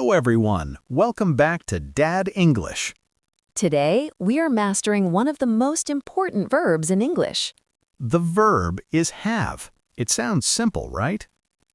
Hello everyone, welcome back to Dad English. Today, we are mastering one of the most important verbs in English. The verb is have. It sounds simple, right?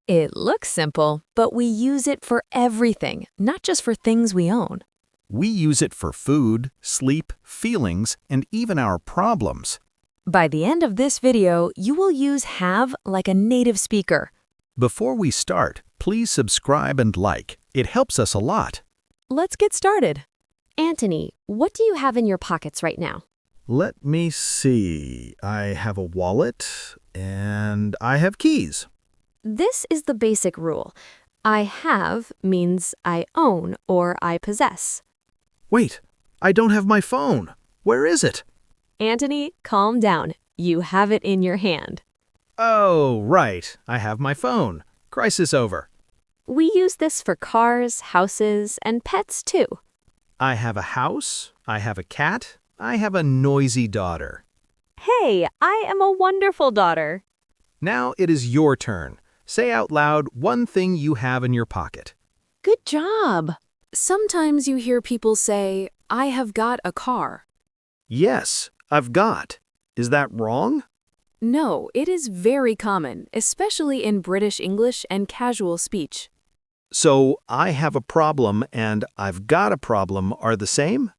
It looks simple, but we use it for everything, not just for things we own. We use it for food, sleep, feelings, and even our problems. By the end of this video, you will use have like a native speaker. Before we start, please subscribe and like. It helps us a lot. Let's get started. Anthony, what do you have in your pockets right now? Let me see. I have a wallet and I have keys. This is the basic rule. I have means I own or I possess. Wait, I don't have my phone. Where is it? Anthony, calm down. You have it in your hand. Oh, right. I have my phone. Crisis over. We use this for cars, houses, and pets too. I have a house. I have a cat. I have a noisy daughter. Hey, I am a wonderful daughter. Now it is your turn. Say out loud one thing you have in your pocket. Good job. Sometimes you hear people say, I have got a car. Yes, I've got. Is that wrong? No, it is very common, especially in British English and casual speech. So I have a problem and I've got a problem are the same?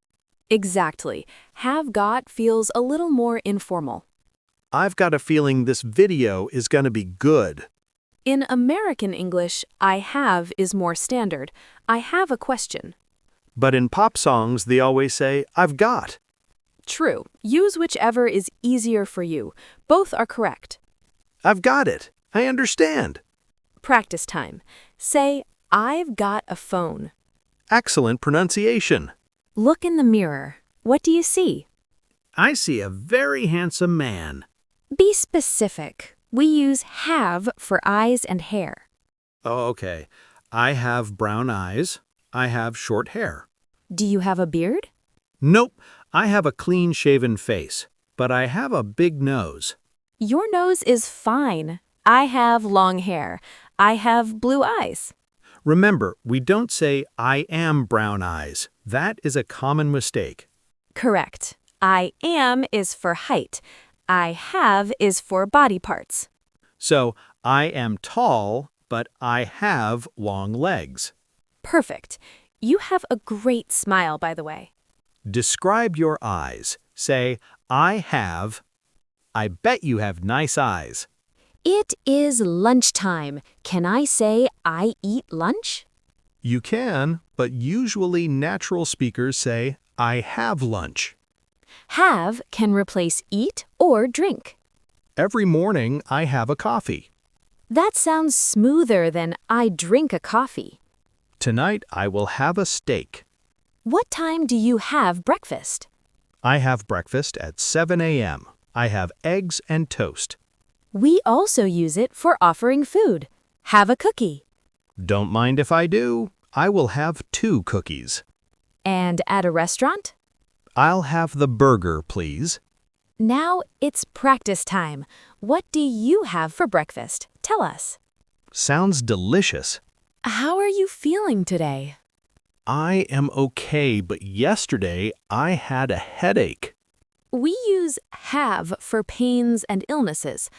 Exactly. Have got feels a little more informal. I've got a feeling this video is going to be good. In American English, I have is more standard. I have a question. But in pop songs, they always say, I've got. True. Use whichever is easier for you. Both are correct. I've got it. I understand. Practice time. Say, I've got a phone. Excellent pronunciation. Look in the mirror. What do you see? I see a very handsome man. Be specific. We use have for eyes and hair. Oh, okay. I have brown eyes. I have short hair. Do you have a beard? Nope. I have a clean-shaven face, but I have a big nose. Your nose is fine. I have long hair. I have blue eyes. Remember, we don't say, I am brown eyes. That is a common mistake. Correct. I am is for height. I have is for body parts. So, I am tall, but I have long legs. Perfect. You have a great smile, by the way. Describe your eyes. Say, I have. I bet you have nice eyes. It is lunchtime. Can I say I eat lunch? You can, but usually natural speakers say, I have lunch. Have can replace eat or drink. Every morning, I have a coffee. That sounds smoother than I drink a coffee. Tonight, I will have a steak. What time do you have breakfast? I have breakfast at 7 a.m. I have eggs and toast. We also use it for offering food. Have a cookie. Don't mind if I do. I will have 2 cookies. And at a restaurant? I'll have the burger, please. Now it's practice time. What do you have for breakfast? Tell us. Sounds delicious. How are you feeling today? I am okay, but yesterday I had a headache. We use have for pains and illnesses.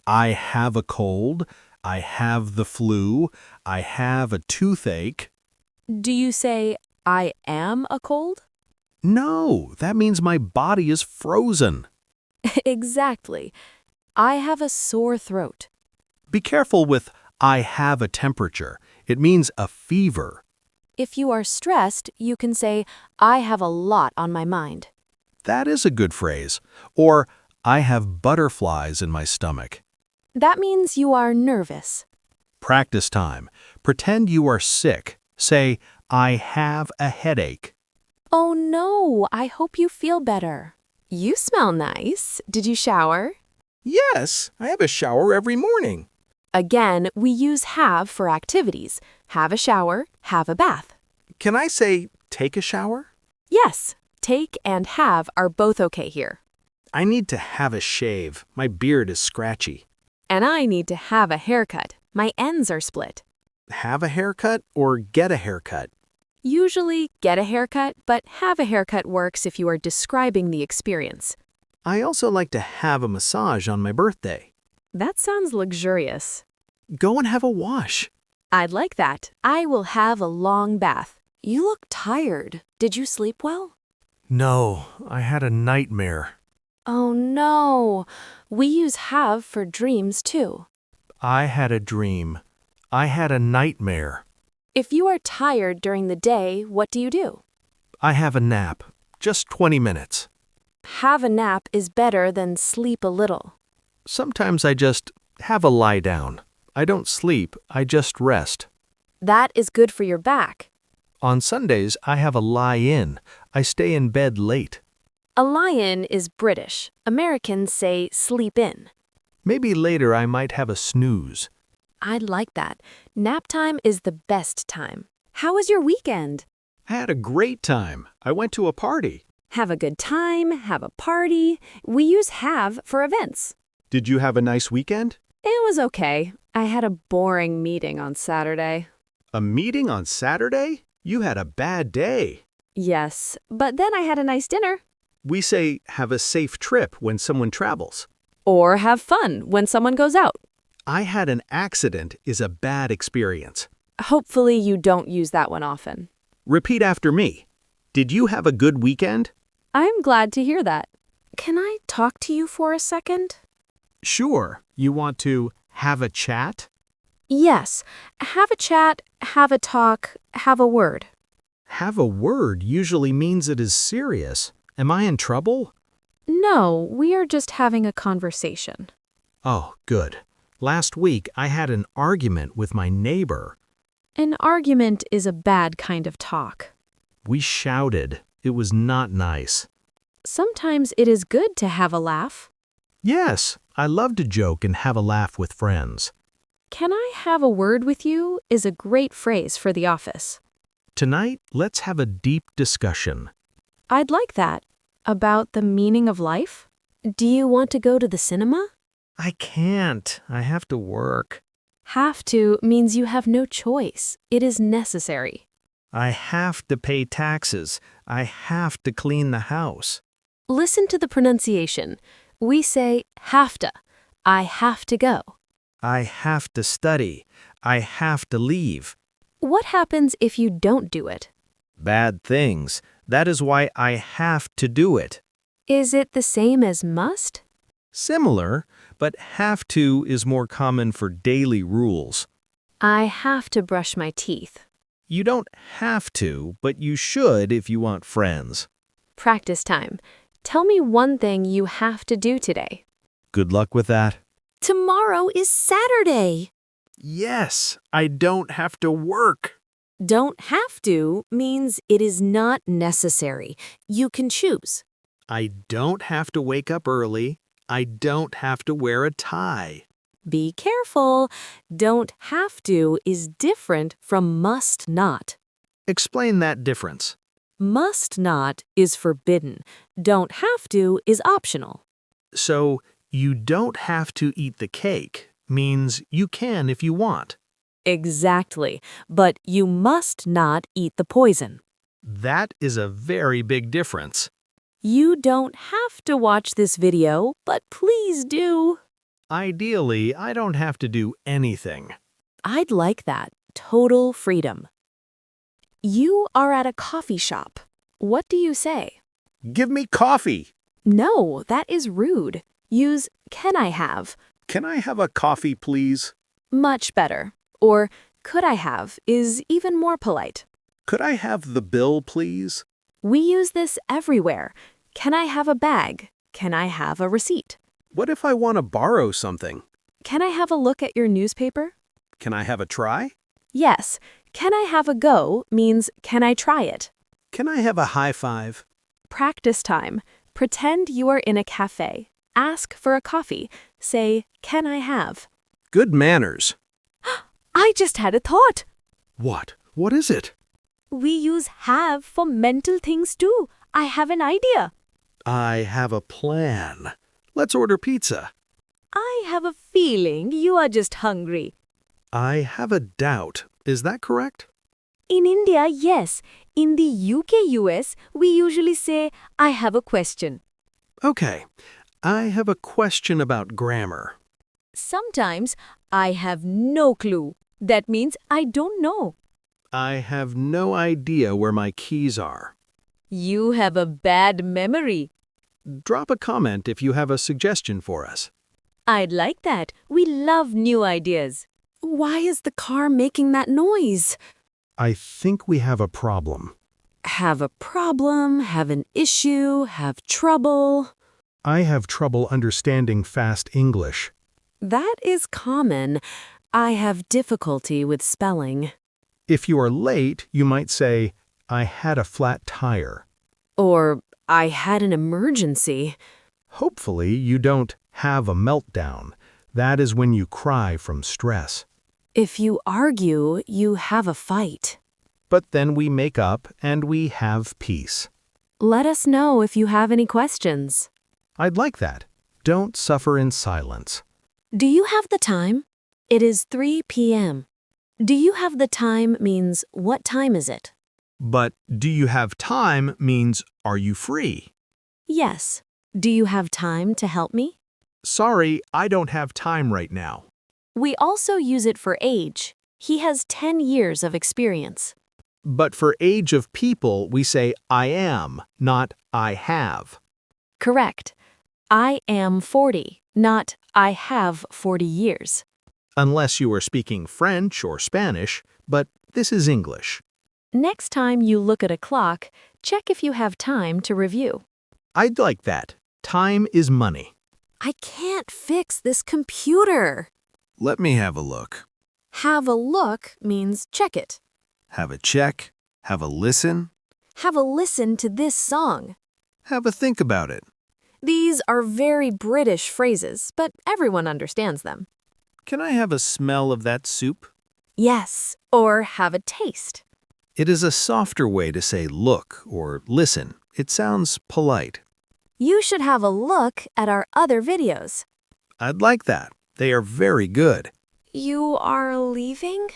I have a cold. I have the flu. I have a toothache. Do you say, I am a cold? No, that means my body is frozen. Exactly. I have a sore throat. Be careful with I have a temperature. It means a fever. If you are stressed, you can say, I have a lot on my mind. That is a good phrase. Or, I have butterflies in my stomach. That means you are nervous. Practice time. Pretend you are sick. Say, I have a headache. Oh no, I hope you feel better. You smell nice. Did you shower? Yes, I have a shower every morning. Again, we use have for activities. Have a shower, have a bath. Can I say, take a shower? Yes, take and have are both okay here. I need to have a shave. My beard is scratchy. And I need to have a haircut. My ends are split. have a haircut or get a haircut? Usually, get a haircut, but have a haircut works if you are describing the experience. I also like to have a massage on my birthday. That sounds luxurious. Go and have a wash. I'd like that. I will have a long bath. You look tired. Did you sleep well? No, I had a nightmare. Oh no. We use have for dreams too. I had a dream. I had a nightmare. If you are tired during the day, what do you do? I have a nap. Just 20 minutes. Have a nap is better than sleep a little. Sometimes I just have a lie down. I don't sleep, I just rest. That is good for your back. On Sundays, I have a lie in. I stay in bed late. A lie-in is British. Americans say sleep in. Maybe later I might have a snooze. I'd like that. Nap time is the best time. How was your weekend? I had a great time. I went to a party. Have a good time, have a party. We use have for events. Did you have a nice weekend? It was okay. I had a boring meeting on Saturday. A meeting on Saturday? You had a bad day. Yes, but then I had a nice dinner. We say have a safe trip when someone travels. Or have fun when someone goes out. I had an accident is a bad experience. Hopefully you don't use that one often. Repeat after me. Did you have a good weekend? I'm glad to hear that. Can I talk to you for a second? Sure. You want to have a chat? Yes. Have a chat, have a talk, have a word. Have a word usually means it is serious. Am I in trouble? No, we are just having a conversation. Oh, good. Last week I had an argument with my neighbor. An argument is a bad kind of talk. We shouted. It was not nice. Sometimes it is good to have a laugh. Yes, I love to joke and have a laugh with friends. Can I have a word with you is a great phrase for the office. Tonight, let's have a deep discussion. I'd like that. About the meaning of life? Do you want to go to the cinema? I can't. I have to work. Have to means you have no choice. It is necessary. I have to pay taxes. I have to clean the house. Listen to the pronunciation. We say have to. I have to go. I have to study. I have to leave. What happens if you don't do it? Bad things. That is why I have to do it. Is it the same as must? Similar, but have to is more common for daily rules. I have to brush my teeth. You don't have to, but you should if you want friends. Practice time. Tell me one thing you have to do today. Good luck with that. Tomorrow is Saturday. Yes, I don't have to work. Don't have to means it is not necessary. You can choose. I don't have to wake up early. I don't have to wear a tie. Be careful. Don't have to is different from must not. Explain that difference. Must not is forbidden. Don't have to is optional. So, you don't have to eat the cake means you can if you want. Exactly. But you must not eat the poison. That is a very big difference. You don't have to watch this video, but please do. Ideally, I don't have to do anything. I'd like that. Total freedom. You are at a coffee shop. What do you say? Give me coffee. No, that is rude. Use can I have. Can I have a coffee, please? Much better. Or could I have is even more polite. Could I have the bill, please? We use this everywhere. Can I have a bag? Can I have a receipt? What if I want to borrow something? Can I have a look at your newspaper? Can I have a try? Yes. Can I have a go means can I try it? Can I have a high five? Practice time. Pretend you are in a cafe. Ask for a coffee. Say, can I have? Good manners. I just had a thought. What? What is it? We use have for mental things too. I have an idea. I have a plan. Let's order pizza. I have a feeling you are just hungry. I have a doubt, Is that correct? In India, yes. In the UK-US, we usually say, I have a question. Okay. I have a question about grammar. Sometimes, I have no clue. That means I don't know. I have no idea where my keys are. You have a bad memory. Drop a comment if you have a suggestion for us. I'd like that. We love new ideas. Why is the car making that noise? I think we have a problem. Have a problem, have an issue, have trouble. I have trouble understanding fast English. That is common. I have difficulty with spelling. If you are late, you might say, I had a flat tire. Or, I had an emergency. Hopefully, you don't have a meltdown. That is when you cry from stress. If you argue, you have a fight. But then we make up and we have peace. Let us know if you have any questions. I'd like that. Don't suffer in silence. Do you have the time? It is 3 p.m. Do you have the time means what time is it? But do you have time means are you free? Yes. Do you have time to help me? Sorry, I don't have time right now. We also use it for age. He has 10 years of experience. But for age of people, we say I am, not I have. Correct. I am 40, not I have 40 years. Unless you are speaking French or Spanish, but this is English. Next time you look at a clock, check if you have time to review. I'd like that. Time is money. I can't fix this computer. Let me have a look. Have a look means check it. Have a check. Have a listen. Have a listen to this song. Have a think about it. These are very British phrases, but everyone understands them. Can I have a smell of that soup? Yes, or have a taste. It is a softer way to say look or listen. It sounds polite. You should have a look at our other videos. I'd like that. They are very good. You are leaving?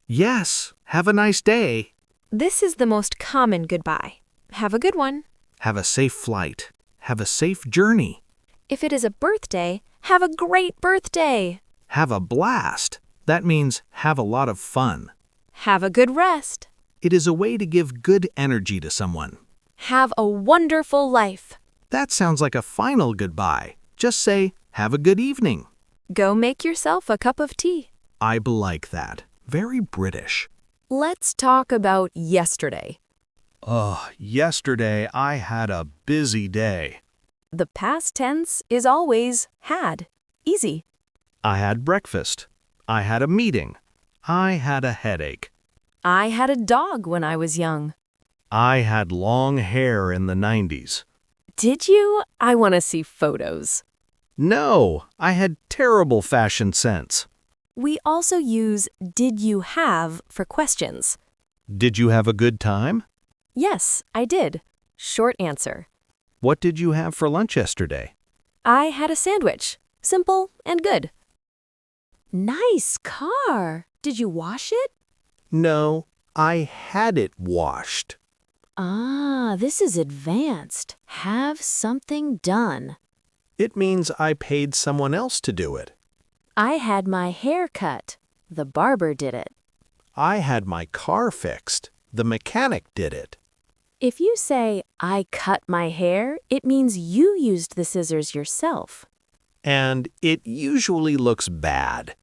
Yes. Have a nice day. This is the most common goodbye. Have a good one. Have a safe flight. Have a safe journey. If it is a birthday, have a great birthday. Have a blast. That means have a lot of fun. Have a good rest. It is a way to give good energy to someone. Have a wonderful life. That sounds like a final goodbye. Just say, have a good evening. Go make yourself a cup of tea. I like that. Very British. Let's talk about yesterday. Yesterday I had a busy day. The past tense is always had. Easy. I had breakfast. I had a meeting. I had a headache. I had a dog when I was young. I had long hair in the 90s. Did you? I want to see photos. No, I had terrible fashion sense. We also use did you have for questions. Did you have a good time? Yes, I did. Short answer. What did you have for lunch yesterday? I had a sandwich. Simple and good. Nice car. Did you wash it? No, I had it washed. Ah, this is advanced. Have something done. It means I paid someone else to do it. I had my hair cut. The barber did it. I had my car fixed. The mechanic did it. If you say, I cut my hair, it means you used the scissors yourself. And it usually looks bad.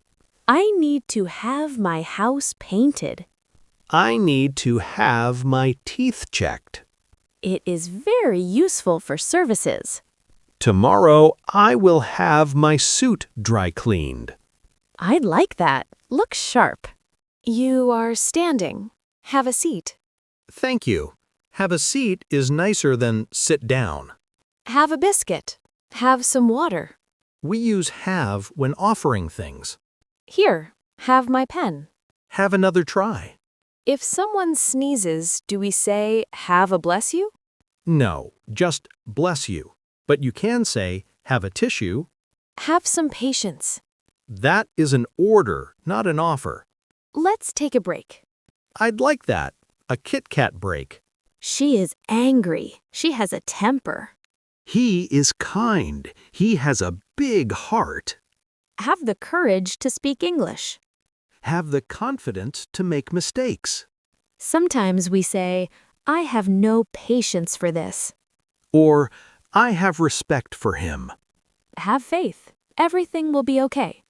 I need to have my house painted. I need to have my teeth checked. It is very useful for services. Tomorrow I will have my suit dry cleaned. I'd like that. Looks sharp. You are standing. Have a seat. Thank you. Have a seat is nicer than sit down. Have a biscuit. Have some water. We use have when offering things. Here, have my pen. Have another try. If someone sneezes, do we say, have a bless you? No, just bless you. But you can say, have a tissue. Have some patience. That is an order, not an offer. Let's take a break. I'd like that. A Kit Kat break. She is angry. She has a temper. He is kind. He has a big heart. Have the courage to speak English. Have the confidence to make mistakes. Sometimes we say, I have no patience for this. Or, I have respect for him. Have faith. Everything will be okay.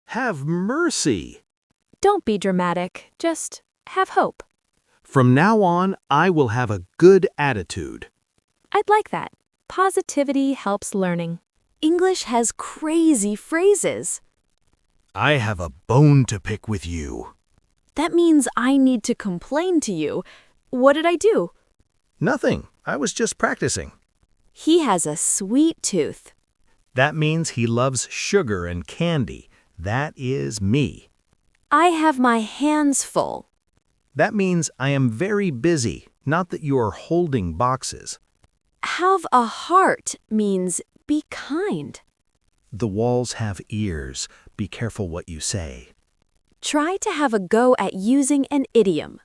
Have mercy. Don't be dramatic. Just have hope. From now on, I will have a good attitude. I'd like that. Positivity helps learning. English has crazy phrases. I have a bone to pick with you. That means I need to complain to you. What did I do? Nothing. I was just practicing. He has a sweet tooth. That means he loves sugar and candy. That is me. I have my hands full. That means I am very busy, not that you are holding boxes. Have a heart means be kind. The walls have ears. Be careful what you say. Try to have a go at using an idiom.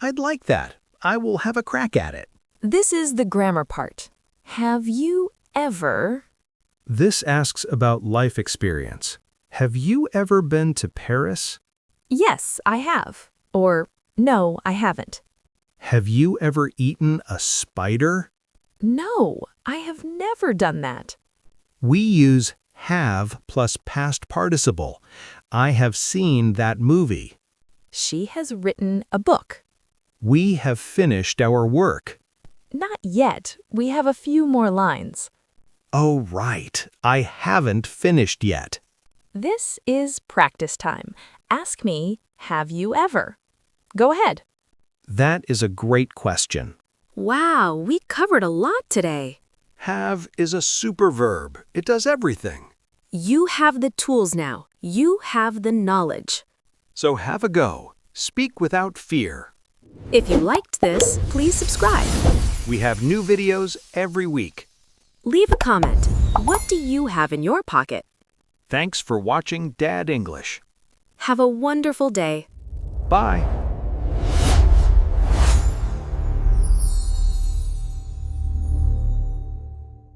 I'd like that. I will have a crack at it. This is the grammar part. Have you ever? This asks about life experience. Have you ever been to Paris? Yes, I have. Or no, I haven't. Have you ever eaten a spider? No, I have never done that. We use have plus past participle. I have seen that movie. She has written a book. We have finished our work. Not yet. We have a few more lines. Oh, right. I haven't finished yet. This is practice time. Ask me, have you ever? Go ahead. That is a great question. Wow, we covered a lot today. Have is a superverb. It does everything. You have the tools now. You have the knowledge. So have a go. Speak without fear. If you liked this, please subscribe. We have new videos every week. Leave a comment. What do you have in your pocket? Thanks for watching Dad English. Have a wonderful day. Bye.